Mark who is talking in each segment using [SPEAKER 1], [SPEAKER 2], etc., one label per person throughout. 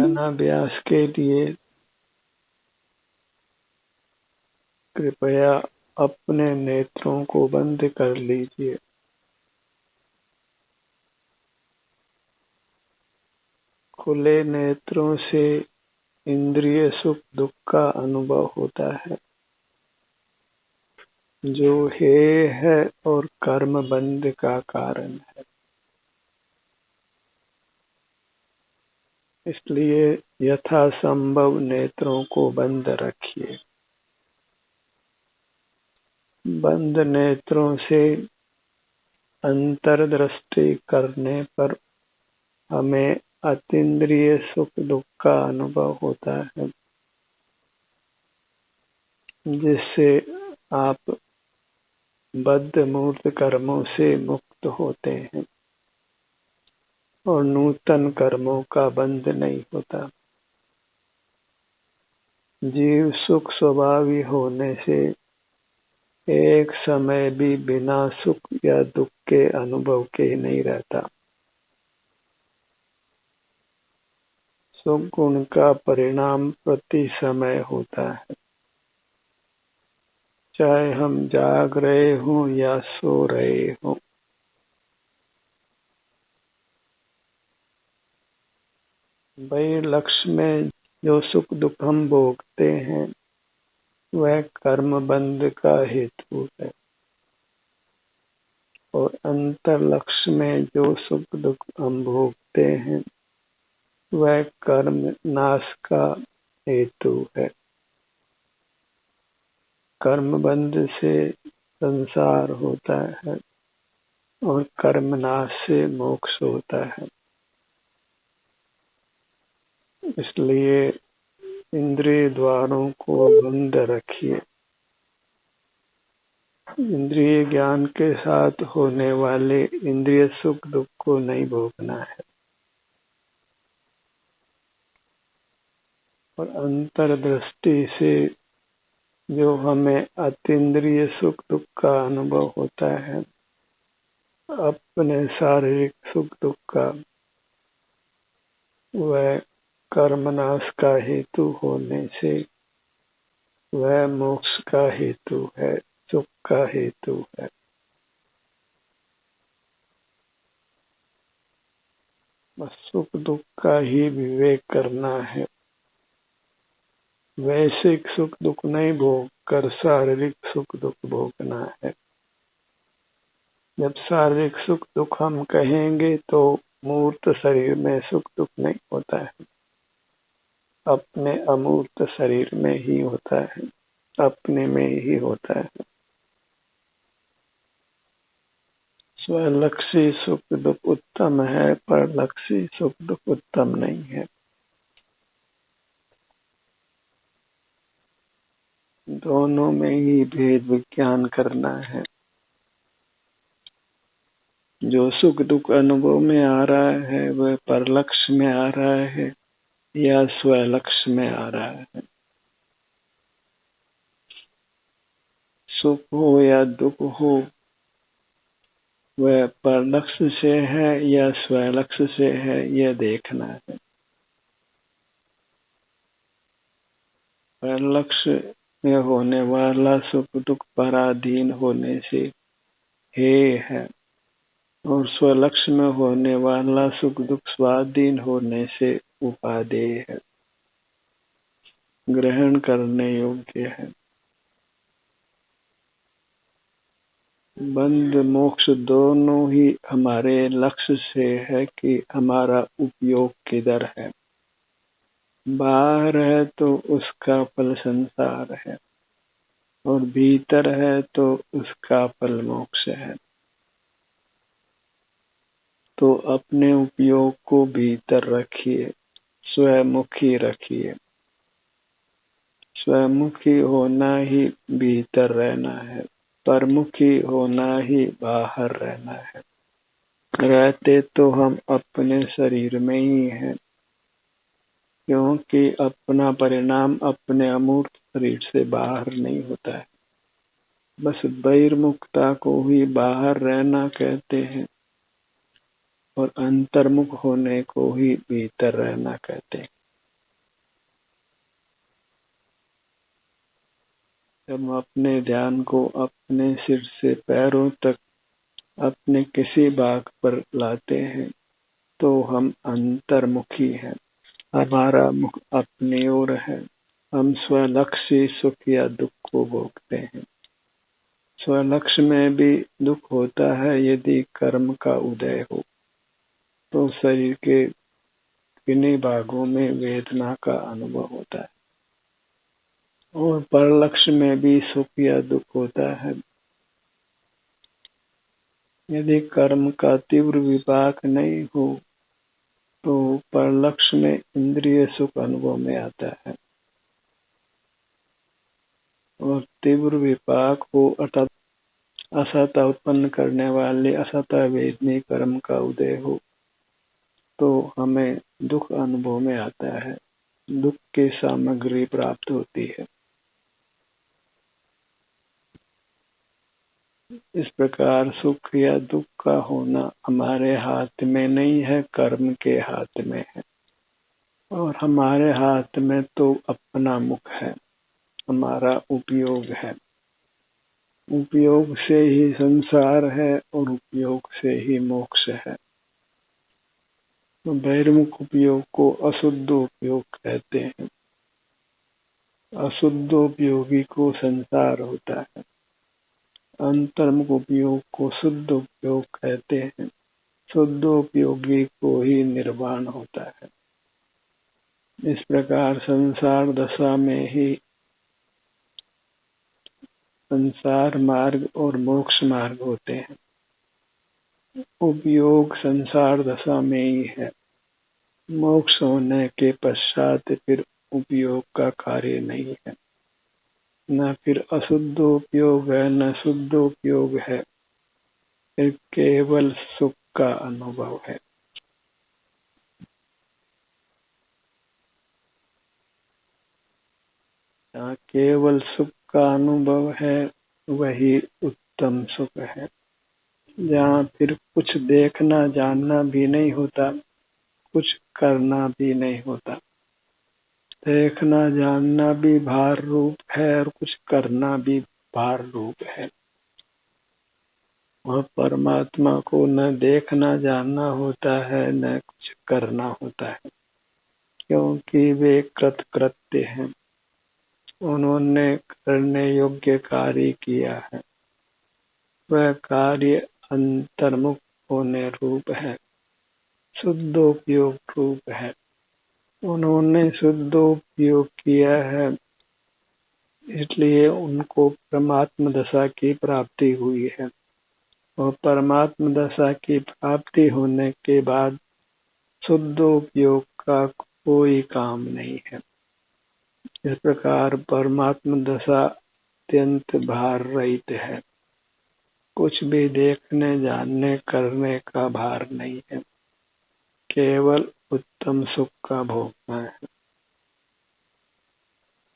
[SPEAKER 1] ध्यानाभ्यास के लिए कृपया अपने नेत्रों को बंद कर लीजिए। खुले नेत्रों से इंद्रिय सुख दुख का अनुभव होता है, जो हेय है और कर्म बंध का कारण है। इसलिए यथासंभव नेत्रों को बंद रखिए। बंद नेत्रों से अंतर्दृष्टि करने पर हमें अतीन्द्रिय सुख दुख का अनुभव होता है, जिससे आप बद्ध मूर्त कर्मों से मुक्त होते हैं और नूतन कर्मों का बंध नहीं होता। जीव सुख स्वभावी होने से एक समय भी बिना सुख या दुख के अनुभव के नहीं रहता। सुख गुण का परिणाम प्रति समय होता है, चाहे हम जाग रहे हों या सो रहे हों। वही लक्ष्य में जो सुख दुख हम भोगते हैं वह कर्म बंध का हेतु है, और अंतर लक्ष्य में जो सुख दुख हम भोगते हैं वह कर्म नाश का हेतु है। कर्म बंध से संसार होता है और कर्म नाश से मोक्ष होता है। इसलिए इंद्रिय द्वारों को बंद रखिए। इंद्रिय ज्ञान के साथ होने वाले इंद्रिय सुख दुख को नहीं भोगना है, और अंतर्दृष्टि से जो हमें अतीन्द्रिय सुख दुख का अनुभव होता है, अपने शारीरिक सुख दुख का, वह कर्मनाश का हेतु होने से वह मोक्ष का हेतु है, सुख का हेतु है। बस सुख दुख का ही विवेक करना है। वैश्विक सुख दुख नहीं भोग कर शारीरिक सुख दुख भोगना है। जब शारीरिक सुख दुख हम कहेंगे तो मूर्त शरीर में सुख दुख नहीं होता है, अपने अमूर्त शरीर में ही होता है, अपने में ही होता है। स्वलक्षी सुख दुख उत्तम है, पर लक्षी सुख दुख उत्तम नहीं है। दोनों में ही भेद विज्ञान करना है। जो सुख दुख अनुभव में आ रहा है वह परलक्ष्य में आ रहा है या स्वलक्ष्य में आ रहा है। सुख हो या दुख हो, वह परलक्ष्य से है या स्वलक्ष्य से है, यह देखना है। परलक्ष्य में होने वाला सुख दुख पराधीन होने से हेय है, और स्वलक्ष्य में होने वाला सुख दुख स्वाधीन होने से उपादेय है, ग्रहण करने योग्य है। बंध मोक्ष दोनों ही हमारे लक्ष्य से है कि हमारा उपयोग किधर है। बाहर है तो उसका फल संसार है, और भीतर है तो उसका फल मोक्ष है। तो अपने उपयोग को भीतर रखिए, स्वमुखी रखिए। स्वमुखी होना ही भीतर रहना है, परमुखी होना ही बाहर रहना है। रहते तो हम अपने शरीर में ही हैं, क्योंकि अपना परिणाम अपने अमूर्त शरीर से बाहर नहीं होता है। बस बहिर्मुखता को ही बाहर रहना कहते हैं, और अंतर्मुख होने को ही भीतर रहना कहते हैं। हम अपने ध्यान को अपने सिर से पैरों तक अपने किसी भाग पर लाते हैं तो हम अंतर्मुखी हैं। हमारा मुख अपनी ओर है। हम स्वलक्ष्य सुख या दुख को भोगते हैं। स्वलक्ष्य में भी दुख होता है यदि कर्म का उदय हो तो शरीर के किन्हीं भागों में वेदना का अनुभव होता है, और परलक्ष्य में भी सुख या दुख होता है। यदि कर्म का तीव्र विपाक नहीं हो तो परलक्ष्य में इंद्रिय सुख अनुभव में आता है, और तीव्र विपाक हो अर्थात असत उत्पन्न करने वाले असत वेदनी कर्म का उदय हो तो हमें दुख अनुभव में आता है, दुख की सामग्री प्राप्त होती है। इस प्रकार सुख या दुख का होना हमारे हाथ में नहीं है, कर्म के हाथ में है। और हमारे हाथ में तो अपना मुख है, हमारा उपयोग है। उपयोग से ही संसार है और उपयोग से ही मोक्ष है। तो बहिर्मुख उपयोग को अशुद्ध उपयोग कहते हैं। अशुद्ध उपयोगी को संसार होता है। अंतर्मुख उपयोग को शुद्ध उपयोग कहते हैं। शुद्ध उपयोगी को ही निर्वाण होता है। इस प्रकार संसार दशा में ही संसार मार्ग और मोक्ष मार्ग होते हैं। उपयोग संसार दशा में ही है। मोक्ष होने के पश्चात फिर उपयोग का कार्य नहीं है। न फिर अशुद्ध उपयोग है न शुद्ध उपयोग है, फिर केवल सुख का अनुभव है। केवल सुख का अनुभव है वही उत्तम सुख है। जहाँ फिर कुछ देखना जानना भी नहीं होता, कुछ करना भी नहीं होता। देखना जानना भी भार रूप है और कुछ करना भी भार रूप है। वह परमात्मा को न देखना जानना होता है न कुछ करना होता है, क्योंकि वे कृतकृत्य हैं। उन्होंने करने योग्य कार्य किया है। वह कार्य अंतर्मुख होने रूप है, शुद्धोपयोग रूप है। उन्होंने शुद्धोपयोग किया है, इसलिए उनको परमात्म दशा की प्राप्ति हुई है। और परमात्म दशा की प्राप्ति होने के बाद शुद्धोपयोग का कोई काम नहीं है। इस प्रकार परमात्म दशा अत्यंत भार रहित है। कुछ भी देखने जानने करने का भार नहीं है, केवल उत्तम सुख का भोगना है।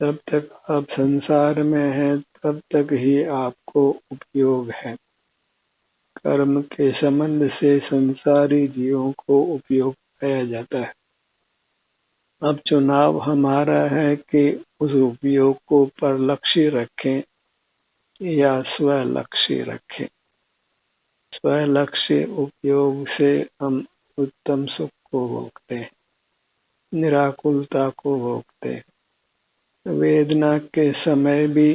[SPEAKER 1] जब तक आप संसार में हैं तब तक ही आपको उपयोग है। कर्म के संबंध से संसारी जीवों को उपयोग पाया जाता है। अब चुनाव हमारा है कि उस उपयोग को परलक्ष्य रखें या स्वलक्ष्य रखें। स्वलक्ष्य उपयोग से हम उत्तम सुख को भोगते हैं, निराकुलता को भोगते हैं। वेदना के समय भी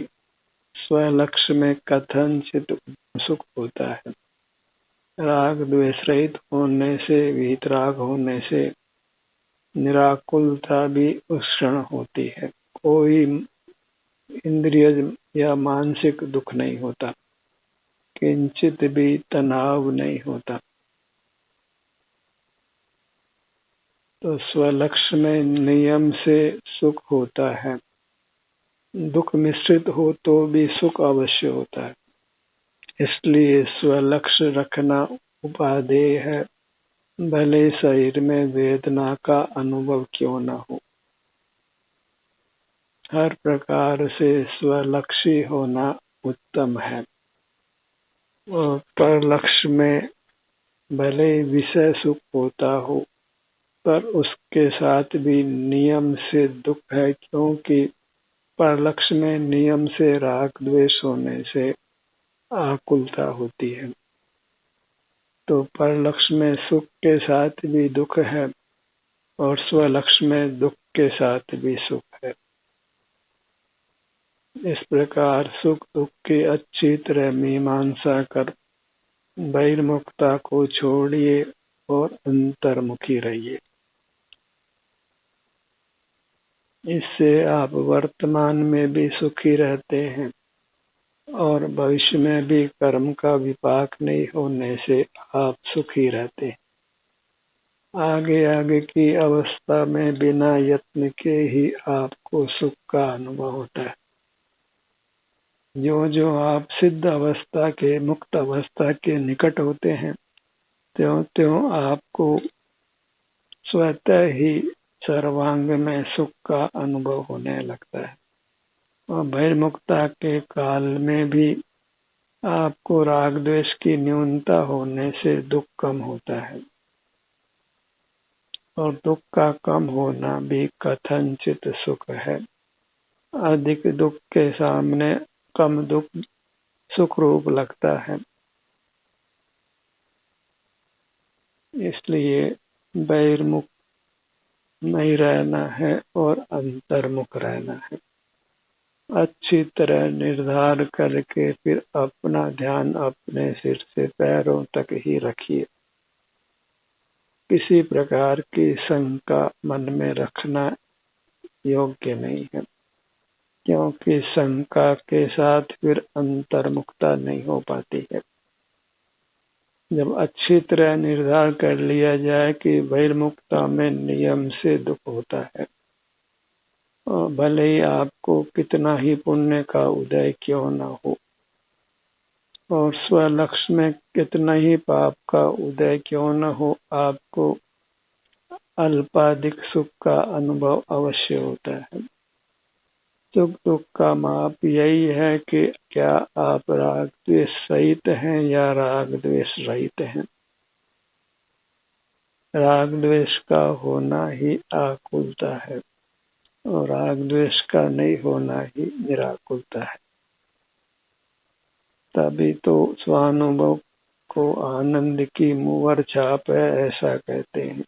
[SPEAKER 1] स्वलक्ष्य में कथनचित सुख होता है। राग द्वेष रहित होने से, वीतराग होने से निराकुलता भी उस क्षण होती है। कोई इंद्रिय या मानसिक दुख नहीं होता, किंचित भी तनाव नहीं होता। तो स्वलक्ष्य में नियम से सुख होता है। दुख मिश्रित हो तो भी सुख अवश्य होता है। इसलिए स्वलक्ष्य रखना उपादेय है, भले शरीर में वेदना का अनुभव क्यों न हो। हर प्रकार से स्वलक्ष्य होना उत्तम है। और परलक्ष्य में भले विषय सुख होता हो, पर उसके साथ भी नियम से दुख है, क्योंकि परलक्ष्य में नियम से राग द्वेष होने से आकुलता होती है। तो परलक्ष्य में सुख के साथ भी दुख है और स्वलक्ष्य में दुख के साथ भी सुख है। इस प्रकार सुख दुख की अच्छी तरह मीमांसा कर बहिर्मुखता को छोड़िए और अंतर्मुखी रहिए। इससे आप वर्तमान में भी सुखी रहते हैं और भविष्य में भी कर्म का विपाक नहीं होने से आप सुखी रहते हैं। आगे आगे की अवस्था में बिना यत्न के ही आपको सुख का अनुभव होता है। जो जो आप सिद्ध अवस्था के मुक्त अवस्था के निकट होते हैं त्यों त्यों आपको स्वतः ही सर्वांग में सुख का अनुभव होने लगता है। और बहिर्मुखता के काल में भी आपको राग द्वेष की न्यूनता होने से दुख कम होता है और दुख का कम होना भी कथनचित सुख है। अधिक दुख के सामने कम दुख सुख रूप लगता है। इसलिए बहिर्मुख नहीं रहना है और अंतर्मुख रहना है। अच्छी तरह निर्धार करके फिर अपना ध्यान अपने सिर से पैरों तक ही रखिए। किसी प्रकार की शंका मन में रखना योग्य नहीं है, क्योंकि शंका के साथ फिर अंतर्मुखता नहीं हो पाती है। जब अच्छी तरह निर्धार कर लिया जाए कि बहिर्मुखता में नियम से दुख होता है और भले ही आपको कितना ही पुण्य का उदय क्यों न हो और स्वलक्ष्य में कितना ही पाप का उदय क्यों न हो, आपको अल्पाधिक सुख का अनुभव अवश्य होता है। सुख दुख का माप यही है कि क्या आप राग द्वेष सहित हैं या राग द्वेष रहित हैं। राग द्वेष का होना ही आकुलता है और राग द्वेष का नहीं होना ही निराकुलता है। तभी तो स्वानुभव को आनंद की मुहर छाप है ऐसा कहते हैं।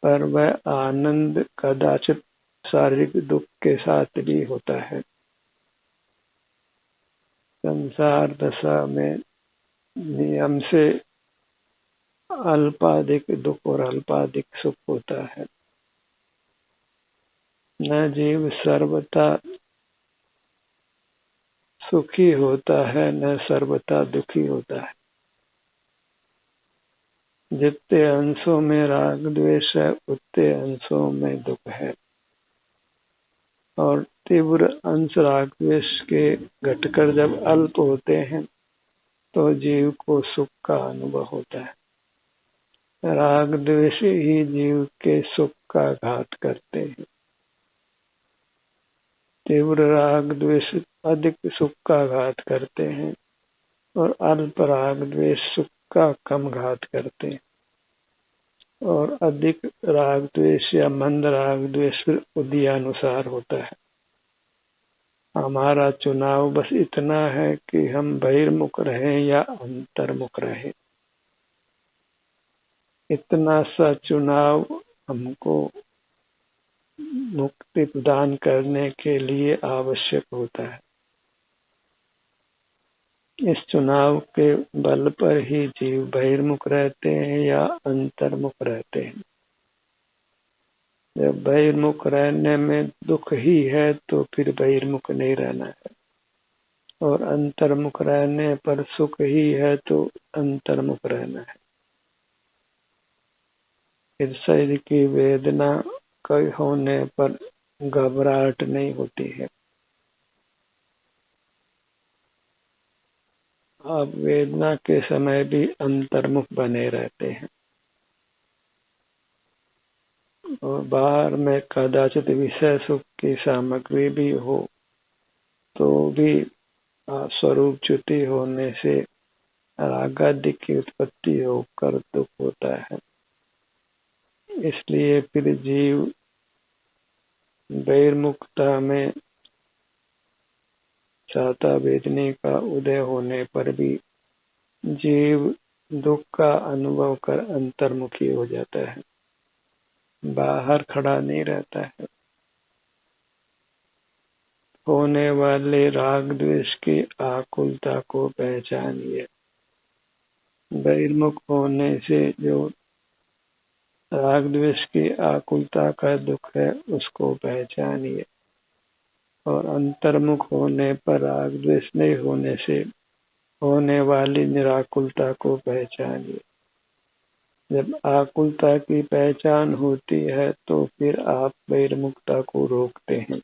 [SPEAKER 1] पर वह आनंद कदाचित शारीरिक दुख के साथ भी होता है। संसार दशा में नियम से अल्पाधिक दुख और अल्पाधिक सुख होता है। न जीव सर्वथा सुखी होता है न सर्वथा दुखी होता है। जितने अंशों में राग द्वेष है उतने अंशों में दुख है और तीव्र अंश राग द्वेष के घटकर जब अल्प होते हैं तो जीव को सुख का अनुभव होता है। राग द्वेष ही जीव के सुख का घात करते हैं। तीव्र राग द्वेष अधिक सुख का घात करते हैं और अल्प राग द्वेष सुख का कम घात करते हैं। और अधिक राग द्वेष या मंद राग द्वेष फिर उदयानुसार होता है। हमारा चुनाव बस इतना है कि हम बहिर्मुख रहें या अंतर्मुख रहें। इतना सा चुनाव हमको मुक्ति प्रदान करने के लिए आवश्यक होता है। इस चुनाव के बल पर ही जीव बहिर्मुख रहते हैं या अंतर्मुख रहते हैं। जब बहिर्मुख रहने में दुख ही है तो फिर बहिर्मुख नहीं रहना है और अंतर्मुख रहने पर सुख ही है तो अंतर्मुख रहना है। फिर शरीर की वेदना कई होने पर घबराहट नहीं होती है। आप वेदना के समय भी अंतर्मुख बने रहते हैं और बाहर में कदाचित विषय सुख की सामग्री भी हो तो भी स्वरूप च्युति होने से रागादि की उत्पत्ति होकर दुख होता है। इसलिए फिर जीव बहिर्मुखता में छाता वेदने का उदय होने पर भी जीव दुख का अनुभव कर अंतर्मुखी हो जाता है, बाहर खड़ा नहीं रहता है। होने वाले राग द्वेष की आकुलता को पहचानिए। बहिर्मुख होने से जो राग द्वेष की आकुलता का दुख है उसको पहचानिए, और अंतर्मुख होने पर राग द्वेष नहीं होने से होने वाली निराकुलता को पहचानिए। जब आकुलता की पहचान होती है तो फिर आप बहिर्मुखता को रोकते हैं,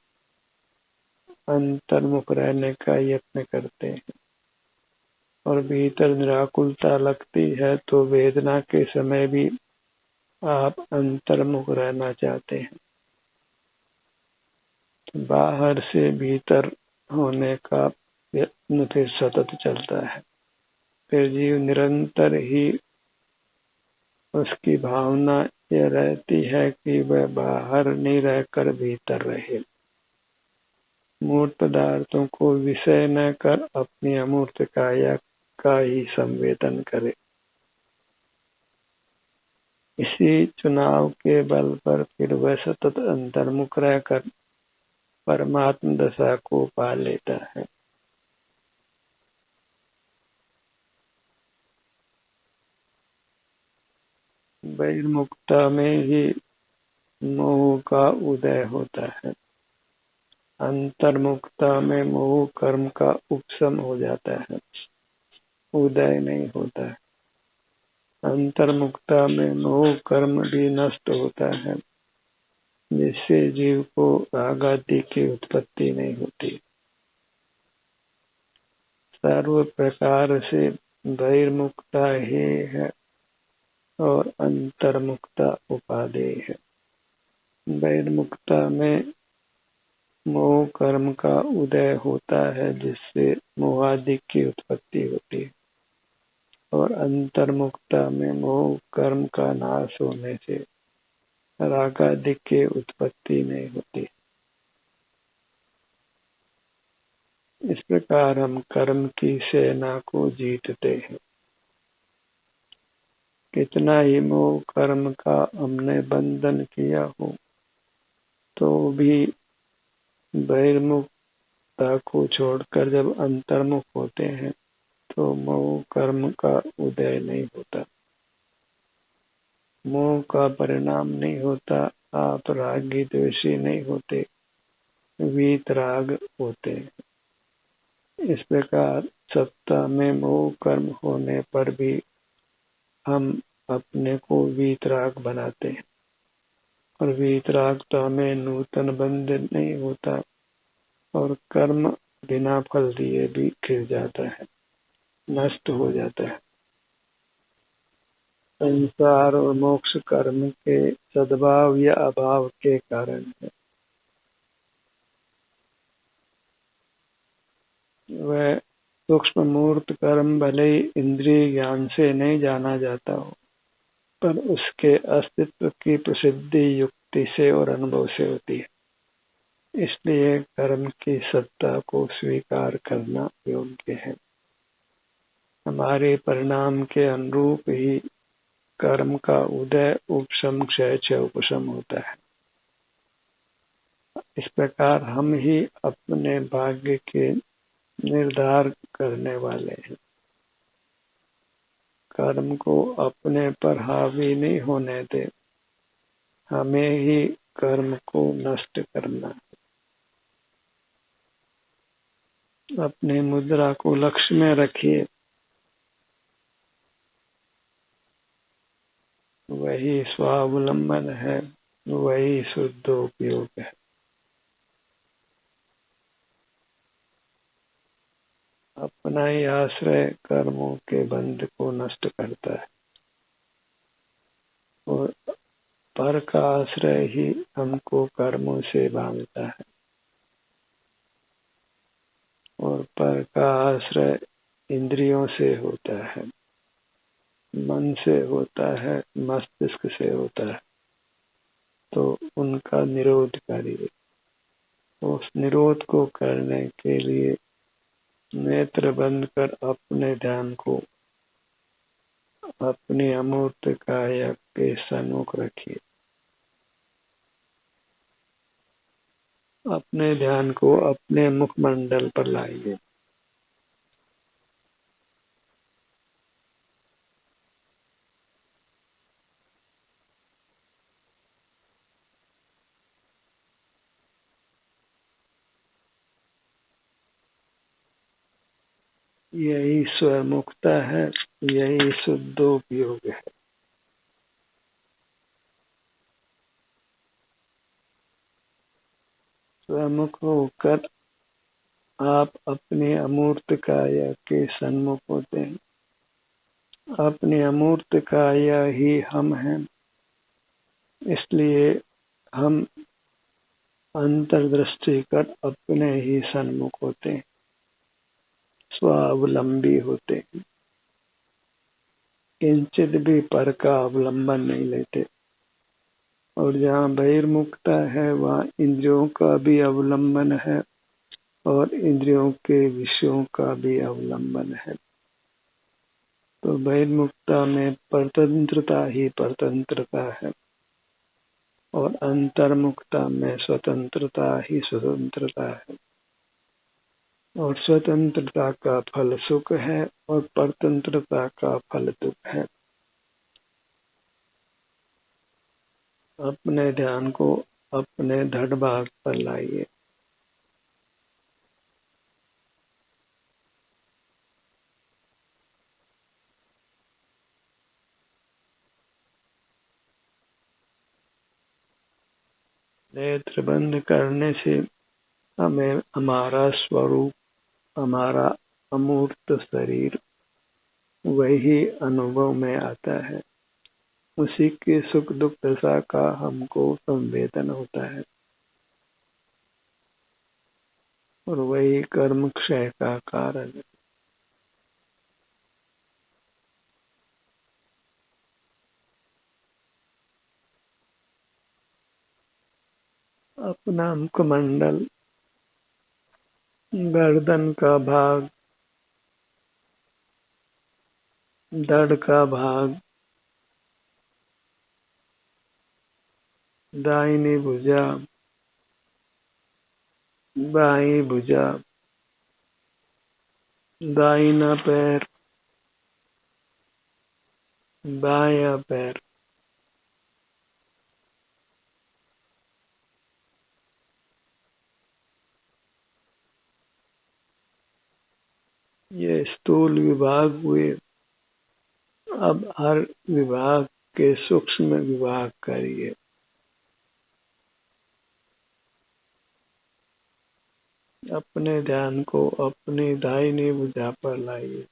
[SPEAKER 1] अंतर्मुख रहने का यत्न करते हैं, और भीतर निराकुलता लगती है तो वेदना के समय भी आप अंतर्मुख रहना चाहते हैं। बाहर से भीतर होने का यत्न फिर सतत चलता है। फिर जीव निरंतर ही उसकी भावना यह रहती है कि वह बाहर नहीं रहकर भीतर रहे, मूर्त पदार्थों को विषय न कर अपनी अमूर्त काया का ही संवेदन करे। इसी चुनाव के बल पर फिर वह सतत अंतर्मुख रहकर परमात्म दशा को पा लेता है। बहिर्मुखता में ही मोह का उदय होता है, अंतर्मुखता में मोह कर्म का उपशम हो जाता है, उदय नहीं होता है। अंतर्मुखता में मोह कर्म भी नष्ट होता है, जिससे जीव को रागादि की उत्पत्ति नहीं होती। सर्व प्रकार से बहिर्मुखता ही है और अंतर्मुखता उपादेय है। बहिर्मुखता में मोह कर्म का उदय होता है, जिससे मोहादि की उत्पत्ति होती है, और अंतर्मुखता में मोह कर्म का नाश होने से रागादि की उत्पत्ति नहीं होती। इस प्रकार हम कर्म की सेना को जीतते हैं। कितना ही मोह कर्म का हमने बंधन किया हो तो भी बहिर्मुखता को छोड़कर जब अंतर्मुख होते हैं तो मोह कर्म का उदय नहीं होता, मोह का परिणाम नहीं होता। आप रागी द्वेषी नहीं होते, वीतराग होते हैं। इस प्रकार सत्ता में मोह कर्म होने पर भी हम अपने को वीतराग बनाते हैं, और वीतरागता में नूतन बंध नहीं होता, और कर्म बिना फल दिए भी गिर जाता है, नष्ट हो जाता है। संसार और मोक्ष कर्म के सद्भाव या अभाव के कारण है। वह सूक्ष्म मूर्त कर्म भले ही इंद्रिय ज्ञान से नहीं जाना जाता हो, पर उसके अस्तित्व की प्रसिद्धि युक्ति से और अनुभव से होती है। इसलिए कर्म की सत्ता को स्वीकार करना योग्य है। हमारे परिणाम के अनुरूप ही कर्म का उदय उपशम क्षय क्षय उपशम होता है। इस प्रकार हम ही अपने भाग्य के निर्धार करने वाले हैं। कर्म को अपने पर हावी नहीं होने दे, हमें ही कर्म को नष्ट करना। अपने मुद्रा को लक्ष्य में रखिए, वही स्वावलंबन है, वही शुद्ध उपयोग है। अपना ही आश्रय कर्मों के बंध को नष्ट करता है, और पर का आश्रय ही हमको कर्मों से बांधता है, और पर का आश्रय इंद्रियों से होता है, मन से होता है, मस्तिष्क से होता है, तो उनका निरोध करिए। उस निरोध को करने के लिए नेत्र बंद कर अपने ध्यान को अपनी अमूर्त काया के सन्मुख रखिए। अपने ध्यान को अपने मुखमंडल पर लाइए। यही स्वमुक्ता है, यही शुद्धोपयोग है। स्वमुख होकर आप अपने अमूर्त काया के सन्मुख होते हैं। अपनी अमूर्त काया ही हम हैं, इसलिए हम अंतर्दृष्टि कर अपने ही सन्मुख होते हैं, स्वावलंबी होते हैं, किंचित भी पर का अवलंबन नहीं लेते। और जहाँ बहिर्मुखता है वहाँ इंद्रियों का भी अवलंबन है और इंद्रियों के विषयों का भी अवलंबन है। तो बहिर्मुखता में परतंत्रता ही परतंत्रता है और अंतर्मुखता में स्वतंत्रता ही स्वतंत्रता है। और स्वतंत्रता का फल सुख है और परतंत्रता का फल दुख है। अपने ध्यान को अपने धड़ भाग पर लाइए। नेत्र बंद करने से हमें हमारा स्वरूप, हमारा अमूर्त शरीर वही अनुभव में आता है। उसी के सुख दुख दशा का हमको संवेदन होता है और वही कर्म क्षय का कारण है। अपना मुखमंडल, गर्दन का भाग, धड़ का भाग, दाहिनी भुजा, बाई भुजा, दाहिना पैर, बायां पैर, ये स्थूल विभाग हुए। अब हर विभाग के सूक्ष्म विभाग करिए। अपने ध्यान को अपनी दाहिनी भुजा पर लाइए।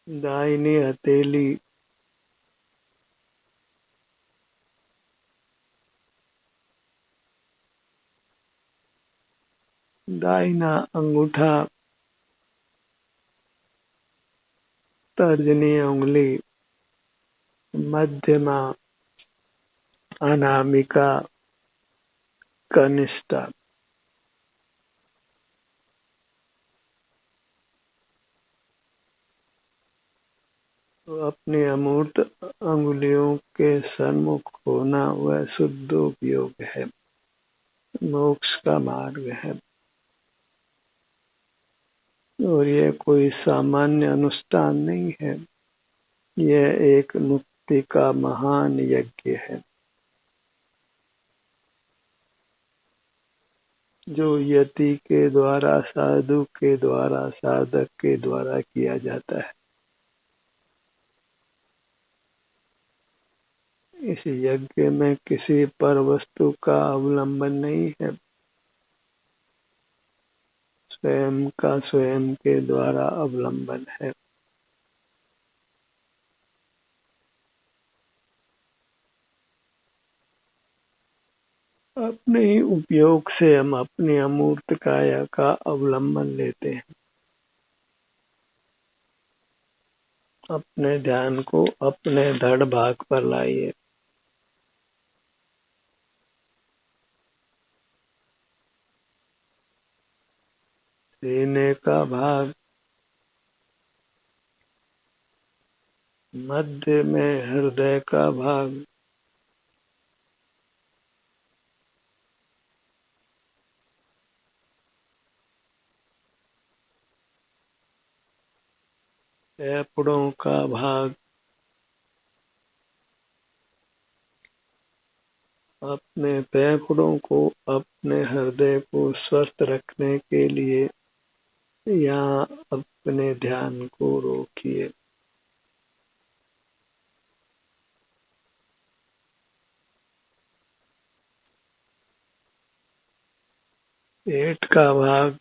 [SPEAKER 1] दाहिनी हथेली, दाहिना अंगूठा, तर्जनी उंगली, मध्यमा, अनामिका, कनिष्ठा। तो अपनी अमूर्त अंगुलियों के सन्मुख होना वह शुद्ध उपयोग है, मोक्ष का मार्ग है। और यह कोई सामान्य अनुष्ठान नहीं है, यह एक मुक्ति का महान यज्ञ है जो यति के द्वारा, साधु के द्वारा, साधक के द्वारा किया जाता है। इस यज्ञ में किसी पर वस्तु का अवलंबन नहीं है, स्वयं का स्वयं के द्वारा अवलंबन है। अपने ही उपयोग से हम अपनी अमूर्त काया का अवलंबन लेते हैं। अपने ध्यान को अपने धड़ भाग पर लाइए। सीने का भाग, मध्य में हृदय का भाग, फेफड़ों का भाग, अपने फेफड़ों को, अपने हृदय को स्वस्थ रखने के लिए यहाँ अपने ध्यान को रोकिए। पेट का भाग,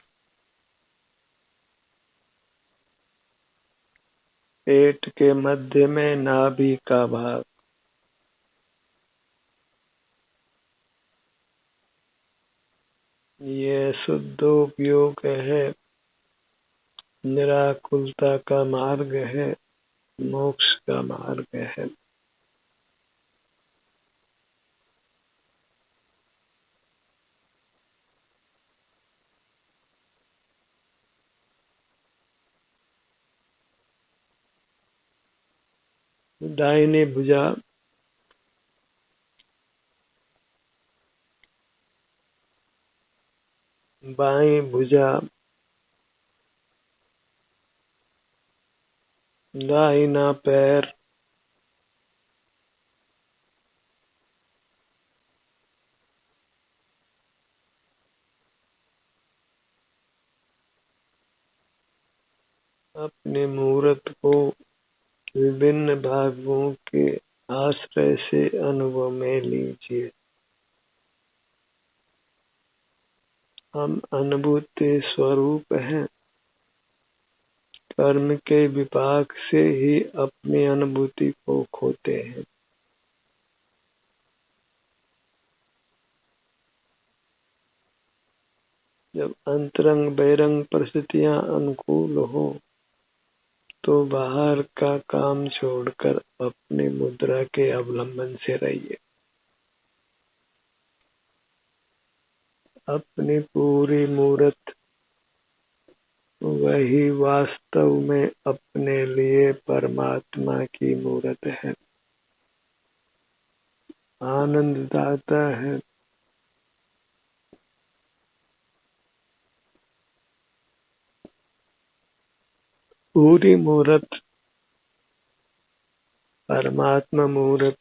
[SPEAKER 1] पेट के मध्य में नाभि का भाग, ये शुद्धोपयोग है, निराकुलता का मार्ग है, मोक्ष का मार्ग है। दाहिनी भुजा, बाईं भुजा, दाहिना पैर, अपने मूर्त को विभिन्न भागों के आश्रय से अनुभव में लीजिए। हम अनुभूति स्वरूप हैं, कर्म के विपाक से ही अपनी अनुभूति को खोते हैं। जब अंतरंग बहिरंग परिस्थितियां अनुकूल हो तो बाहर का काम छोड़कर अपनी मुद्रा के अवलंबन से रहिए। अपनी पूरी मूर्त वही वास्तव में अपने लिए परमात्मा की मूर्त है, आनंददाता है। पूरी मूर्त परमात्मा मूर्त,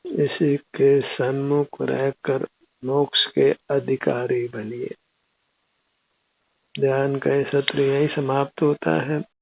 [SPEAKER 1] इसी के सन्मुख रहकर मोक्ष के अधिकारी बनिए। ध्यान का सत्र यही समाप्त होता है।